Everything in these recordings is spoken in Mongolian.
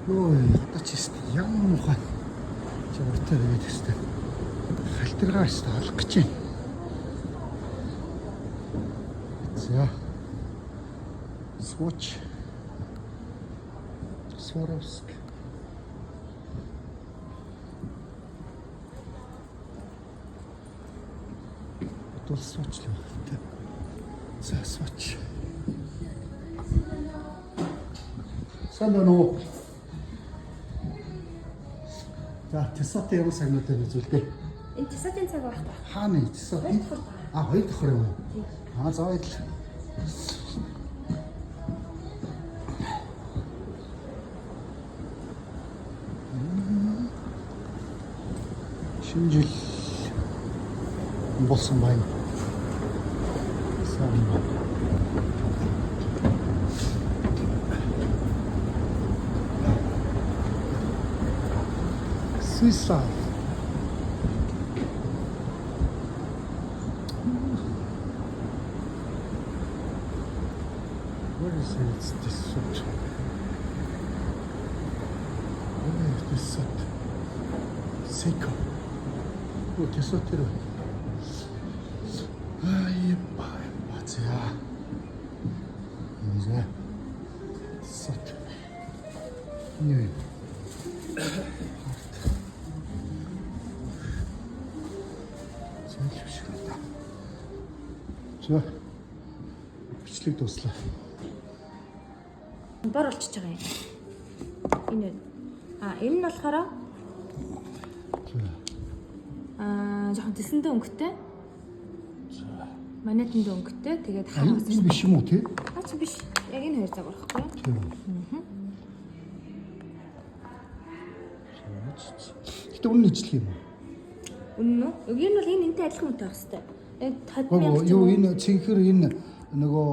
Ой, одоо ч ямар муухай. Чи уртаа тэгээд өстэй. Халтаргаа өстэй алах гэж байна. За. Swatch. Swarovski. Тут Swatch л байна. За, Swatch. Санаа. За, Tissot-ийн ямар сагнуудыг үзүүлдэг? Энэ Tissot-ийн цаг байх та. Хааны Tissot? Хоёр давхар юм уу? За баярлалаа. Шинэ жил болсон байна. Сайн байна. Swiss life. Where is it? It's Tissot. Where is Tissot? Seiko. Oh, Tissot here. Ay, what's ya? Neyse. Tissot. New. За. Бичлэг дуслаа. Бор олчиж байгаа юм. Энэ. Энэ нь болохоор жоохон тэсэндээ өнгөтэй. За. Манай тэндээ өнгөтэй. Тэгээд хаа Энэ биш юм уу тий? Чи биш. Яг энэ хоёр цаг болохгүй. Тийм. Гэтэ үнэн ижлэх юм уу? Үнэн үү? Энэ бол энэ энэтэй адилхан үнэтэй байх хэвээр. Юу энэ цэнхэр энэ нөгөө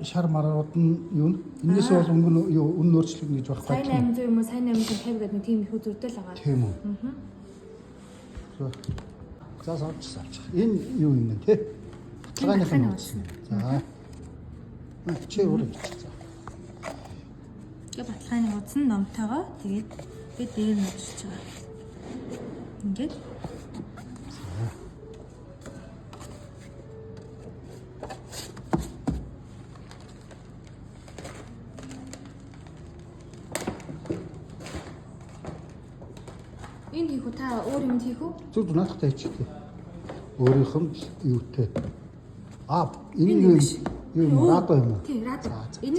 шар марууд нь юу? Энээс бол өнгө юу үн өөрчлөгнө гэж байхгүй юм. Сайн 800 юм уу? Сайн 850 гэдэг нэг тийм их үзүүртэй л байгаа. Тийм үү? За савч. Энэ юу юм те? Баталгааных нь утсан. За. Чи өөрөө хийчих. За. Тэгээ баталгааны утсан номтойгоо тэгээд би дээр нь утсаж байгаа. Ингээд. Энэ хийх үү? Та өөр юм хийх үү? Зүг наадахтай хийчих. Өөрийнх нь юутэй. Энэ юу юм? Юу радо юм уу? Тийм, радо. Энэ